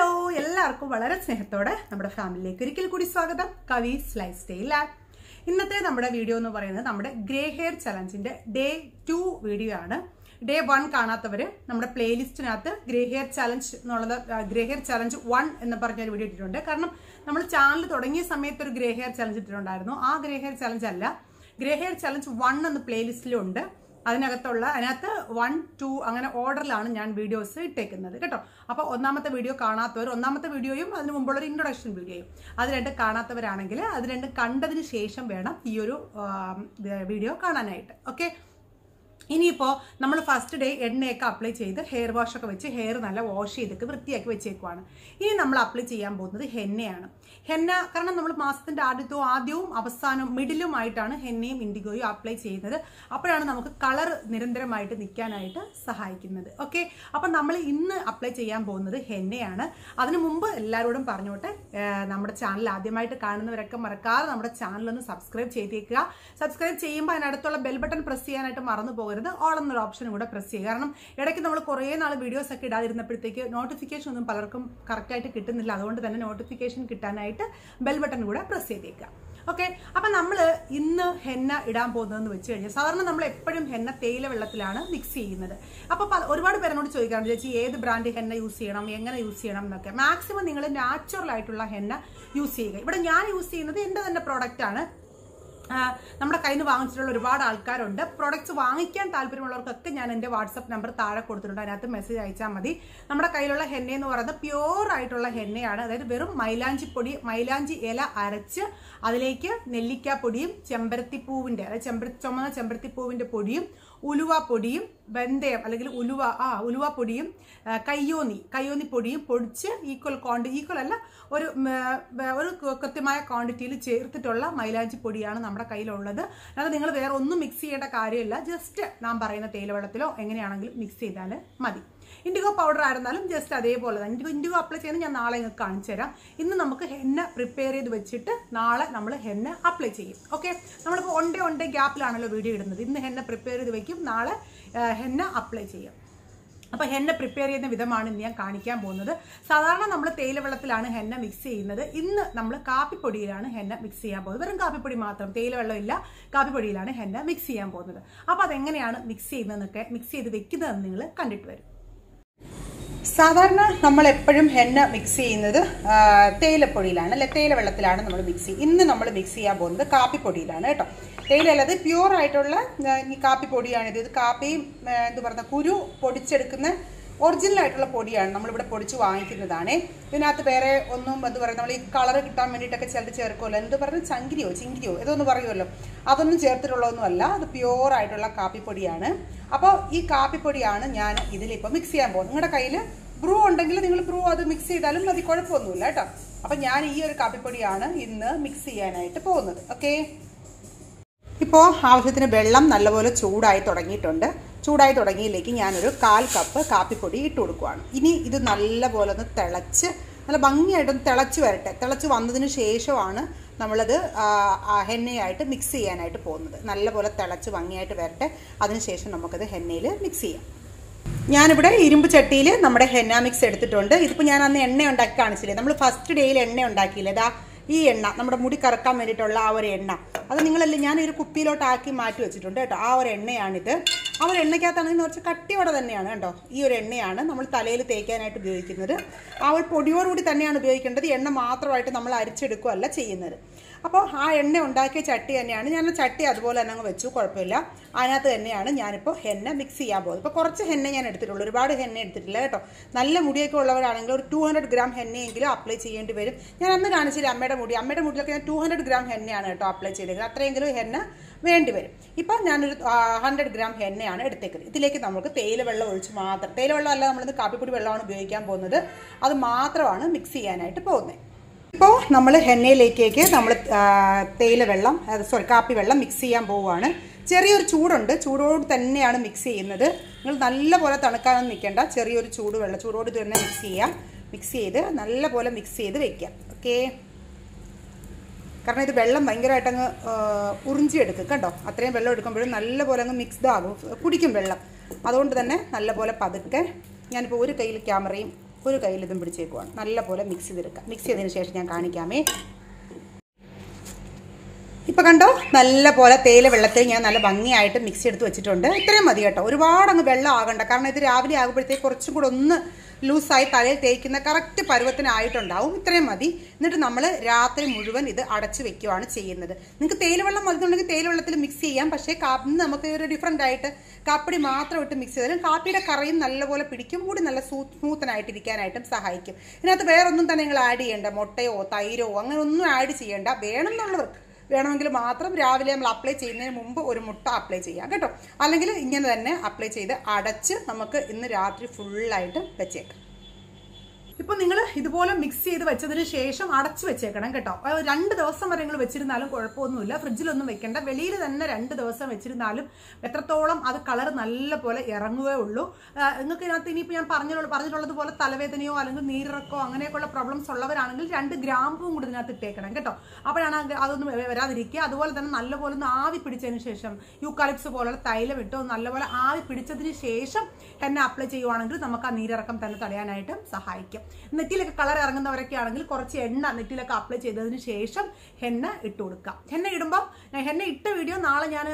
Hello എല്ലാവർക്കും വളരെ സ്നേഹത്തോടെ നമ്മുടെ ഫാമിലിയിലേക്ക് ഒരിക്കൽ കൂടി സ്വാഗതം. കവീസ് ലൈഫ് സ്റ്റൈൽ ആപ്പ്. ഇന്നത്തെ നമ്മുടെ വീഡിയോ എന്ന് പറയുന്നത് നമ്മുടെ ഗ്രേ ഹെയർ ചലഞ്ചിന്റെ ഡേ 2 വീഡിയോ ആണ്. ഡേ 1 കാണാത്തവര് നമ്മുടെ പ്ലേലിസ്റ്റിനകത്ത് ഗ്രേ ഹെയർ ചലഞ്ച് എന്നുള്ളത് ഗ്രേ ഹെയർ ചലഞ്ച് 1 എന്ന് പറഞ്ഞൊരു വീഡിയോ ഇട്ടിട്ടുണ്ട്. കാരണം നമ്മൾ ചാനൽ തുടങ്ങിയ സമയത്ത് ഒരു ഗ്രേ ഹെയർ ചലഞ്ച് ഇട്ടിട്ടുണ്ടായിരുന്നു. ആ ഗ്രേ ഹെയർ ചലഞ്ച് അല്ല, ഗ്രേ ഹെയർ ചലഞ്ച് 1 എന്ന പ്ലേലിസ്റ്റിലുണ്ട്. അതിനകത്ത് 1, 2 അങ്ങനെ ഓർഡറിലാണ് ഞാൻ വീഡിയോസ് ഇട്ടേക്കുന്നത് കേട്ടോ. അപ്പോൾ ഒന്നാമത്തെ വീഡിയോ കാണാത്തവർ, ഒന്നാമത്തെ വീഡിയോയും അതിന് മുമ്പുള്ള ഒരു ഇൻട്രൊഡക്ഷൻ വീഡിയോയും അത് രണ്ടും കാണാത്തവരാണെങ്കിൽ അത് രണ്ടും കണ്ടതിന് ശേഷം വേണം ഈ ഒരു വീഡിയോ കാണാനായിട്ട്. ഓക്കെ, ഇനിയിപ്പോൾ നമ്മൾ ഫസ്റ്റ് ഡേ എണ്ണയൊക്കെ അപ്ലൈ ചെയ്ത് ഹെയർ വാഷ് ഒക്കെ വെച്ച് ഹെയർ നല്ല വാഷ് ചെയ്തൊക്കെ വൃത്തിയാക്കി വെച്ചേക്കുവാണ്. ഇനി നമ്മൾ അപ്ലൈ ചെയ്യാൻ പോകുന്നത് ഹെന്നയാണ്. ഹെന്ന കാരണം നമ്മൾ മാസത്തിന്റെ ആദ്യവും അവസാനവും മിഡിലുമായിട്ടാണ് ഹെന്നയും ഇൻഡിഗോയും അപ്ലൈ ചെയ്യുന്നത്. അപ്പോഴാണ് നമുക്ക് കളർ നിരന്തരമായിട്ട് നിൽക്കാനായിട്ട് സഹായിക്കുന്നത്. ഓക്കെ, അപ്പം നമ്മൾ ഇന്ന് അപ്ലൈ ചെയ്യാൻ പോകുന്നത് ഹെന്നയാണ്. അതിനു മുമ്പ് എല്ലാവരോടും പറഞ്ഞോട്ടെ, നമ്മുടെ ചാനൽ ആദ്യമായിട്ട് കാണുന്നവരൊക്കെ മറക്കാതെ നമ്മുടെ ചാനലൊന്ന് സബ്സ്ക്രൈബ് ചെയ്തേക്കുക. സബ്സ്ക്രൈബ് ചെയ്യുമ്പോൾ അതിനടുത്തുള്ള ബെൽ ബട്ടൺ പ്രസ് ചെയ്യാനായിട്ട് മറന്നു പോകരുത്. ഓൾ എന്നൊരു ഓപ്ഷനും കൂടെ പ്രസ് ചെയ്യുക. കാരണം ഇടയ്ക്ക് നമ്മൾ കുറേ നാൾ വീഡിയോസ് ഒക്കെ ഇടാതിരുന്നപ്പോഴത്തേക്ക് നോട്ടിഫിക്കേഷൻ ഒന്നും പലർക്കും കറക്റ്റായിട്ട് കിട്ടുന്നില്ല. അതുകൊണ്ട് തന്നെ നോട്ടിഫിക്കേഷൻ കിട്ടാനായിട്ട് ബെൽ ബട്ടൺ കൂടെ പ്രസ് ചെയ്തേക്കുക. ഓക്കെ, അപ്പൊ നമ്മൾ ഇന്ന് ഹെന്ന ഇടാൻ പോകുന്നതെന്ന് വെച്ച് കഴിഞ്ഞാൽ സാധാരണ നമ്മൾ എപ്പോഴും ഹെന്ന തേയില വെള്ളത്തിലാണ് മിക്സ് ചെയ്യുന്നത്. അപ്പൊ ഒരുപാട് പേരോട് ചോദിക്കാറുണ്ട്, ചേച്ചി ഏത് ബ്രാൻഡ് ഹെന്ന യൂസ് ചെയ്യണം, എങ്ങനെ യൂസ് ചെയ്യണം എന്നൊക്കെ. മാക്സിമം നിങ്ങൾ നാച്ചുറൽ ആയിട്ടുള്ള ഹെന്ന യൂസ് ചെയ്യുക. ഇവിടെ ഞാൻ യൂസ് ചെയ്യുന്നത് എന്റെ തന്നെ പ്രോഡക്റ്റ് ആണ്. നമ്മുടെ കയ്യിൽ നിന്ന് വാങ്ങിച്ചിട്ടുള്ള ഒരുപാട് ആൾക്കാരുണ്ട്. പ്രോഡക്റ്റ്സ് വാങ്ങിക്കാൻ താല്പര്യമുള്ളവർക്കൊക്കെ ഞാൻ എൻ്റെ വാട്സപ്പ് നമ്പർ താഴെ കൊടുത്തിട്ടുണ്ട്. അതിനകത്ത് മെസ്സേജ് അയച്ചാൽ മതി. നമ്മുടെ കയ്യിലുള്ള ഹെന്ന എന്ന് പറയുന്നത് പ്യൂർ ആയിട്ടുള്ള ഹെന്നയാണ്. അതായത് വെറും മൈലാഞ്ചി ഇല അരച്ച് അതിലേക്ക് നെല്ലിക്കാപ്പൊടിയും ചെമ്പരത്തിപ്പൂവിൻ്റെ, അതായത് ചുമന്ന ചെമ്പരത്തിപ്പൂവിൻ്റെ പൊടിയും ഉലുവ പൊടിയും വെന്തയം അല്ലെങ്കിൽ ഉലുവ പൊടിയും കയ്യോന്നി പൊടിയും പൊടിച്ച് ഈക്വൽ അല്ല ഒരു കൃത്യമായ ക്വാണ്ടിറ്റിയിൽ ചേർത്തിട്ടുള്ള മൈലാഞ്ചി പൊടിയാണ് നമ്മുടെ കയ്യിലുള്ളത്. അതായത് നിങ്ങൾ വേറെ ഒന്നും മിക്സ് ചെയ്യേണ്ട കാര്യമില്ല. ജസ്റ്റ് നാം പറയുന്ന തേയിലവെള്ളത്തിലോ എങ്ങനെയാണെങ്കിലും മിക്സ് ചെയ്താൽ മതി. ഇൻഡിഗോ പൗഡർ ആയിരുന്നാലും ജസ്റ്റ് അതേപോലെ തന്നെ. ഇൻഡിഗോ അപ്ലൈ ചെയ്യുന്നത് ഞാൻ നാളെ നിങ്ങൾക്ക് കാണിച്ചു തരാം. ഇന്ന് നമുക്ക് ഹെന്ന പ്രിപ്പയർ ചെയ്ത് വെച്ചിട്ട് നാളെ നമ്മൾ ഹെന്ന അപ്ലൈ ചെയ്യും. ഓക്കെ, നമ്മളിപ്പോൾ ഒൺ ഡേ ഗ്യാപ്പിലാണല്ലോ വീഡിയോ ഇടുന്നത്. ഇന്ന് ഹെന്ന പ്രിപ്പയർ ചെയ്ത് വെക്കും, നാളെ ഹെന്ന അപ്ലൈ ചെയ്യും. അപ്പോൾ ഹെന്ന പ്രിപ്പയർ ചെയ്യുന്ന വിധമാണ് ഇന്ന് ഞാൻ കാണിക്കാൻ പോകുന്നത്. സാധാരണ നമ്മൾ തേയില വെള്ളത്തിലാണ് ഹെന്ന മിക്സ് ചെയ്യുന്നത്. ഇന്ന് നമ്മൾ കാപ്പിപ്പൊടിയിലാണ് ഹെന്ന മിക്സ് ചെയ്യാൻ പോകുന്നത്. വെറും കാപ്പിപ്പൊടി മാത്രം, തേയില വെള്ളമില്ല, കാപ്പിപ്പൊടിയിലാണ് ഹെന്ന മിക്സ് ചെയ്യാൻ പോകുന്നത്. അപ്പോൾ അതെങ്ങനെയാണ് മിക്സ് ചെയ്യുന്നതെന്നൊക്കെ മിക്സ് ചെയ്ത് വെക്കുന്നതെന്ന് നിങ്ങൾ കണ്ടിട്ട് വരും. സാധാരണ നമ്മൾ എപ്പോഴും ഹെന്ന മിക്സ് ചെയ്യുന്നത് തേയിലപ്പൊടിയിലാണ്, അല്ലെ തേയില വെള്ളത്തിലാണ് നമ്മൾ മിക്സ് ചെയ്യുക. ഇന്ന് നമ്മൾ മിക്സ് ചെയ്യാൻ പോകുന്നത് കാപ്പിപ്പൊടിയിലാണ് കേട്ടോ. തേയില അല്ലാതെ പ്യൂർ ആയിട്ടുള്ള ഈ കാപ്പിപ്പൊടിയാണിത്. ഇത് കാപ്പിയും കുരു പൊടിച്ചെടുക്കുന്ന ഒറിജിനൽ ആയിട്ടുള്ള പൊടിയാണ്. നമ്മളിവിടെ പൊടിച്ച് വാങ്ങിക്കുന്നതാണ്. ഇതിനകത്ത് വേറെ ഒന്നും നമ്മൾ ഈ കളർ കിട്ടാൻ വേണ്ടിയിട്ടൊക്കെ ചിലർ ചേർക്കുമല്ലോ, ചിങ്കിരിയോ ഇതൊന്നും പറയുമല്ലോ, അതൊന്നും ചേർത്തിട്ടുള്ളതൊന്നും അല്ല. അത് പ്യൂർ ആയിട്ടുള്ള കാപ്പിപ്പൊടിയാണ്. അപ്പോൾ ഈ കാപ്പിപ്പൊടിയാണ് ഞാൻ ഇതിലിപ്പോൾ മിക്സ് ചെയ്യാൻ പോകുന്നത്. നിങ്ങളുടെ കയ്യിൽ ബ്രൂ ഉണ്ടെങ്കിൽ നിങ്ങൾ ബ്രൂ അത് മിക്സ് ചെയ്താലും മതി, കുഴപ്പമൊന്നുമില്ല കേട്ടോ. അപ്പം ഞാൻ ഈ ഒരു കാപ്പിപ്പൊടിയാണ് ഇന്ന് മിക്സ് ചെയ്യാനായിട്ട് പോകുന്നത്. ഓക്കെ, ഇപ്പോൾ ആവശ്യത്തിന് വെള്ളം നല്ലപോലെ ചൂടായി തുടങ്ങിയിലേക്ക് ഞാനൊരു 1/4 കപ്പ് കാപ്പിപ്പൊടി ഇട്ട് കൊടുക്കുവാണ്. ഇനി ഇത് നല്ലപോലെ ഒന്ന് നല്ല ഭംഗിയായിട്ടൊന്ന് തിളച്ച് വന്നതിന് ശേഷമാണ് നമ്മളത് ഹെന്നയായിട്ട് മിക്സ് ചെയ്യാനായിട്ട് പോകുന്നത്. നല്ലപോലെ തിളച്ച് ഭംഗിയായിട്ട് വരട്ടെ, അതിനുശേഷം നമുക്കത് ഹെന്നയിൽ മിക്സ് ചെയ്യാം. ഞാനിവിടെ ഇരുമ്പ് ചട്ടിയിൽ നമ്മുടെ ഹെന്ന മിക്സ് എടുത്തിട്ടുണ്ട്. ഇതിപ്പോൾ ഞാൻ അന്ന് എണ്ണ ഉണ്ടാക്കി കാണിച്ചില്ലേ, നമ്മൾ ഫസ്റ്റ് ഡേയിൽ എണ്ണ ഉണ്ടാക്കിയില്ലേ, ഈ എണ്ണ നമ്മുടെ മുടി കറക്കാൻ വേണ്ടിയിട്ടുള്ള ആ ഒരു എണ്ണ, അത് നിങ്ങളല്ലേ ഞാൻ ഒരു കുപ്പിയിലോട്ടാക്കി മാറ്റി വെച്ചിട്ടുണ്ട് കേട്ടോ. ആ ഒരു എണ്ണയാണിത്. ആ ഒരു എണ്ണയ്ക്കകത്താണെങ്കിൽ കുറച്ച് കട്ടിയോടെ തന്നെയാണ് കേട്ടോ. ഈ ഒരു എണ്ണയാണ് നമ്മൾ തലയിൽ തേക്കാനായിട്ട് ഉപയോഗിക്കുന്നത്. ആ ഒരു പൊടിയോടുകൂടി തന്നെയാണ് ഉപയോഗിക്കേണ്ടത്. എണ്ണ മാത്രമായിട്ട് നമ്മൾ അരിച്ചെടുക്കുകയല്ല ചെയ്യുന്നത്. അപ്പോൾ ആ എണ്ണ ഉണ്ടാക്കിയ ചട്ടി തന്നെയാണ്. ഞാൻ ചട്ടി അതുപോലെ തന്നെ അങ്ങ് വെച്ചു, കുഴപ്പമില്ല. അതിനകത്ത് തന്നെയാണ് ഞാനിപ്പോൾ ഹെന്ന മിക്സ് ചെയ്യാൻ പോകുന്നത്. ഇപ്പോൾ കുറച്ച് ഹെന്ന ഞാൻ എടുത്തിട്ടുള്ളൂ, ഒരുപാട് ഹെന്ന എടുത്തിട്ടില്ല കേട്ടോ. നല്ല മുടിയൊക്കെ ഉള്ളവരാണെങ്കിൽ ഒരു 200 ഗ്രാം ഹെന്നയെങ്കിലും അപ്ലൈ ചെയ്യേണ്ടി വരും. ഞാൻ അന്ന് കാണിച്ചില്ല അമ്മയുടെ മുടിയിലൊക്കെ ഞാൻ 200 ഗ്രാം ഹെന്നയാണ് കേട്ടോ അപ്ലൈ ചെയ്തേക്കുന്നത്. അത്രയെങ്കിലും ഹെന്ന വേണ്ടി വരും. ഇപ്പം ഞാനൊരു 100 ഗ്രാം ഹെന്നയാണ് എടുത്തേക്കുന്നത്. ഇതിലേക്ക് നമുക്ക് തേയില വെള്ളം ഒഴിച്ച് മാത്രം, തേയില വെള്ളം അല്ല, നമ്മളിത് കാപ്പിപ്പൊടി വെള്ളമാണ് ഉപയോഗിക്കാൻ പോകുന്നത്. അത് മാത്രമാണ് മിക്സ് ചെയ്യാനായിട്ട് പോകുന്നത്. ഇപ്പോൾ നമ്മൾ ഹെന്നയിലേക്കേക്ക് നമ്മൾ കാപ്പി വെള്ളം മിക്സ് ചെയ്യാൻ പോവുകയാണ്. ചെറിയൊരു ചൂടുണ്ട്, ചൂടോട് തന്നെയാണ് മിക്സ് ചെയ്യുന്നത്. നിങ്ങൾ നല്ലപോലെ തണുക്കാനൊന്നും നിൽക്കേണ്ട, ചെറിയൊരു ചൂടോട് തന്നെ മിക്സ് ചെയ്ത് നല്ലപോലെ മിക്സ് ചെയ്ത് വെക്കാം. ഓക്കെ, കാരണം ഇത് വെള്ളം ഭയങ്കരമായിട്ട് അങ്ങ് ഉറിഞ്ചിയെടുക്കും കേട്ടോ. അത്രയും വെള്ളം എടുക്കുമ്പോഴും നല്ലപോലെ അങ്ങ് മിക്സ്ഡ് ആകും, കുടിക്കും വെള്ളം. അതുകൊണ്ട് തന്നെ നല്ലപോലെ പതുക്കെ ഞാനിപ്പോൾ ഒരു കയ്യിൽ ക്യാമറയും ഒരു കയ്യിൽ ഇതും പിടിച്ചേക്കുവാണ്. നല്ലപോലെ മിക്സ് ചെയ്തെടുക്കാം. മിക്സ് ചെയ്തതിന് ശേഷം ഞാൻ കാണിക്കാമേ. ഇപ്പോൾ കണ്ടോ, നല്ല പോലെ തേയില വെള്ളത്തിൽ ഞാൻ നല്ല ഭംഗിയായിട്ട് മിക്സ് എടുത്ത് വെച്ചിട്ടുണ്ട്. ഇത്രയും മതി കേട്ടോ, ഒരുപാട് അങ്ങ് വെള്ളം ആകണ്ട. കാരണം ഇത് രാവിലെ ആകുമ്പോഴത്തേക്ക് കുറച്ചും കൂടെ ഒന്ന് ലൂസായി തലയിൽ തേക്കുന്ന കറക്റ്റ് പരുവത്തിനായിട്ടുണ്ടാവും. ഇത്രയും മതി. എന്നിട്ട് നമ്മൾ രാത്രി മുഴുവൻ ഇത് അടച്ചു വെക്കുകയാണ് ചെയ്യുന്നത്. നിങ്ങൾക്ക് തേയില വെള്ളം മതിന്നുണ്ടെങ്കിൽ തേയില വെള്ളത്തിൽ മിക്സ് ചെയ്യാം. പക്ഷേ നമുക്ക് ഒരു ഡിഫറൻ്റ് ആയിട്ട് കാപ്പിടി മാത്രം ഇട്ട് മിക്സ് ചെയ്താലും കാപ്പിയുടെ കറിയും നല്ലപോലെ പിടിക്കും, കൂടി നല്ല സ്മൂത്തനായിട്ടിരിക്കാനായിട്ടും സഹായിക്കും. ഇതിനകത്ത് വേറൊന്നും തന്നെ നിങ്ങൾ ആഡ് ചെയ്യേണ്ട, മുട്ടയോ തൈരോ അങ്ങനെ ഒന്നും ആഡ് ചെയ്യേണ്ട. വേണമെങ്കിൽ മാത്രം രാവിലെ നമ്മൾ അപ്ലൈ ചെയ്യുന്നതിന് മുമ്പ് ഒരു മുട്ട അപ്ലൈ ചെയ്യാം കേട്ടോ. അല്ലെങ്കിൽ ഇങ്ങനെ തന്നെ അപ്ലൈ ചെയ്ത് അടച്ച് നമുക്ക് ഇന്ന് രാത്രി ഫുള്ളായിട്ട് വെച്ചേക്കാം. ഇപ്പോൾ നിങ്ങൾ ഇതുപോലെ മിക്സ് ചെയ്ത് വെച്ചതിന് ശേഷം അടച്ചു വെച്ചേക്കണം കേട്ടോ. 2 ദിവസം വരെ നിങ്ങൾ വെച്ചിരുന്നാലും കുഴപ്പമൊന്നുമില്ല. ഫ്രിഡ്ജിലൊന്നും വെക്കേണ്ട, വെളിയിൽ തന്നെ 2 ദിവസം വെച്ചിരുന്നാലും എത്രത്തോളം അത് കളർ നല്ല പോലെ ഇറങ്ങുകയേ ഉള്ളൂ. നിങ്ങൾക്ക് ഇതിനകത്ത് ഇനിയിപ്പോൾ ഞാൻ പറഞ്ഞിട്ടുള്ളതുപോലെ തലവേദനയോ അല്ലെങ്കിൽ നീരിറക്കോ അങ്ങനെയൊക്കെയുള്ള പ്രോബ്ലംസ് ഉള്ളവരാണെങ്കിൽ 2 ഗ്രാമ്പും കൂടി ഇതിനകത്ത് ഇട്ടേക്കണം കേട്ടോ. അപ്പോഴാണ് അതൊന്നും വരാതിരിക്കുക. അതുപോലെ തന്നെ നല്ലപോലെ ഒന്ന് ആവി പിടിച്ചതിന് ശേഷം യൂക്കാലിപ്സ് പോലുള്ള തൈലം ഇട്ടോ നല്ലപോലെ ആവി പിടിച്ചതിന് ശേഷം ഹെന്ന അപ്ലൈ ചെയ്യുവാണെങ്കിൽ നമുക്ക് ആ നീരിറക്കം തന്നെ തടയാനായിട്ട് സഹായിക്കും. നെറ്റിയിലൊക്കെ കളർ ഇറങ്ങുന്നവരൊക്കെ ആണെങ്കിൽ കുറച്ച് എണ്ണ നെറ്റിയിലൊക്കെ അപ്ലൈ ചെയ്തതിന് ശേഷം ഹെന്ന ഇട്ട് കൊടുക്കാം. ഹെന്ന ഇടുമ്പോൾ ഹെന്ന ഇട്ട വീഡിയോ നാളെ ഞാൻ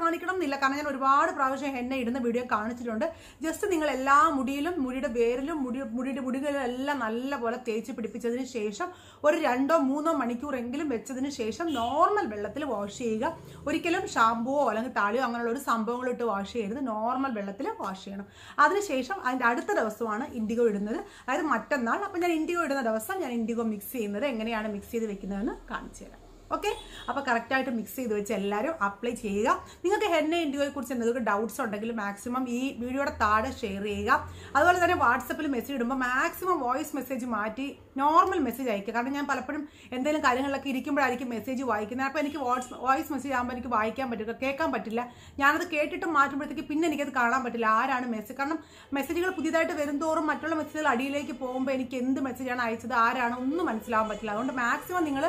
കാണിക്കണം എന്നില്ല, കാരണം ഞാൻ ഒരുപാട് പ്രാവശ്യം ഹെന്ന ഇടുന്ന വീഡിയോ കാണിച്ചിട്ടുണ്ട്. ജസ്റ്റ് നിങ്ങൾ എല്ലാ മുടിയിലും മുടിയുടെ വേരിലും മുടിയുടെ മുടികളിലും എല്ലാം നല്ലപോലെ തേച്ച് പിടിപ്പിച്ചതിന് ശേഷം ഒരു 2-3 മണിക്കൂറെങ്കിലും വെച്ചതിന് ശേഷം നോർമൽ വെള്ളത്തിൽ വാഷ് ചെയ്യുക. ഒരിക്കലും ഷാമ്പുവോ അല്ലെങ്കിൽ താളിയോ അങ്ങനെയുള്ള ഒരു സംഭവങ്ങളും ഇട്ട് വാഷ് ചെയ്യരുത്. നോർമൽ വെള്ളത്തിൽ വാഷ് ചെയ്യണം. അതിനുശേഷം അതിൻ്റെ അടുത്ത ദിവസമാണ് ഇൻഡിഗോ ഇടുന്നത്, അതായത് മറ്റന്നാൾ. അപ്പം ഞാൻ ഇൻഡിഗോ ഇടുന്ന ദിവസം ഞാൻ ഇൻഡിഗോ മിക്സ് ചെയ്യുന്നത് എങ്ങനെയാണ് മിക്സ് ചെയ്ത് വെക്കുന്നതെന്ന് കാണിച്ചു തരാം. ഓക്കെ, അപ്പോൾ കറക്റ്റായിട്ട് മിക്സ് ചെയ്ത് വെച്ച് എല്ലാവരും അപ്ലൈ ചെയ്യുക. നിങ്ങൾക്ക് ഹെന്ന ഇൻഡിഗോയെ കുറിച്ച് എന്തെങ്കിലും ഡൗട്ട്സ് ഉണ്ടെങ്കിൽ മാക്സിമം ഈ വീഡിയോയുടെ താഴെ ഷെയർ ചെയ്യുക. അതുപോലെ തന്നെ വാട്സപ്പിൽ മെസ്സേജ് ഇടുമ്പോൾ മാക്സിമം വോയിസ് മെസ്സേജ് മാറ്റി നോർമൽ മെസ്സേജ് അയക്കുക. കാരണം ഞാൻ പലപ്പോഴും എന്തെങ്കിലും കാര്യങ്ങളിലൊക്കെ ഇരിക്കുമ്പോഴായിരിക്കും മെസ്സേജ് വായിക്കുന്നത്. അപ്പോൾ എനിക്ക് വോയിസ് മെസ്സേജ് ആകുമ്പോൾ എനിക്ക് വായിക്കാൻ പറ്റില്ല, കേൾക്കാൻ പറ്റില്ല. ഞാനത് കേട്ടിട്ട് മാറ്റുമ്പോഴത്തേക്ക് പിന്നെ എനിക്കത് കാണാൻ പറ്റില്ല ആരാണ് മെസ്സേജ്. കാരണം മെസ്സേജുകൾ പുതിയതായിട്ട് വരുന്തോറും മറ്റുള്ള മെസ്സേജുകൾ അടിയിലേക്ക് പോകുമ്പോൾ എനിക്ക് എന്ത് മെസ്സേജാണ് അയച്ചത് ആരാണ് ഒന്നും മനസ്സിലാവാൻ പറ്റില്ല. അതുകൊണ്ട് മാക്സിമം നിങ്ങൾ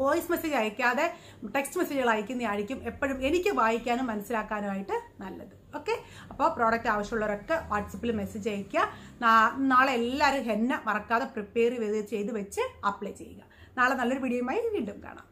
വോയിസ് മെസ്സേജ് അയക്കാതെ ടെക്സ്റ്റ് മെസ്സേജുകൾ അയക്കുന്നതായിരിക്കും എപ്പോഴും എനിക്ക് വായിക്കാനും മനസ്സിലാക്കാനുമായിട്ട് നല്ലത്. ഓക്കെ, അപ്പോൾ പ്രോഡക്റ്റ് ആവശ്യമുള്ളവരൊക്കെ വാട്സപ്പിൽ മെസ്സേജ് അയയ്ക്കുക. നാളെ എല്ലാവരും ഹെന്ന മറക്കാതെ പ്രിപ്പയർ ചെയ്ത് വെച്ച് അപ്ലൈ ചെയ്യുക. നാളെ നല്ലൊരു വീഡിയോയുമായി വീണ്ടും കാണാം.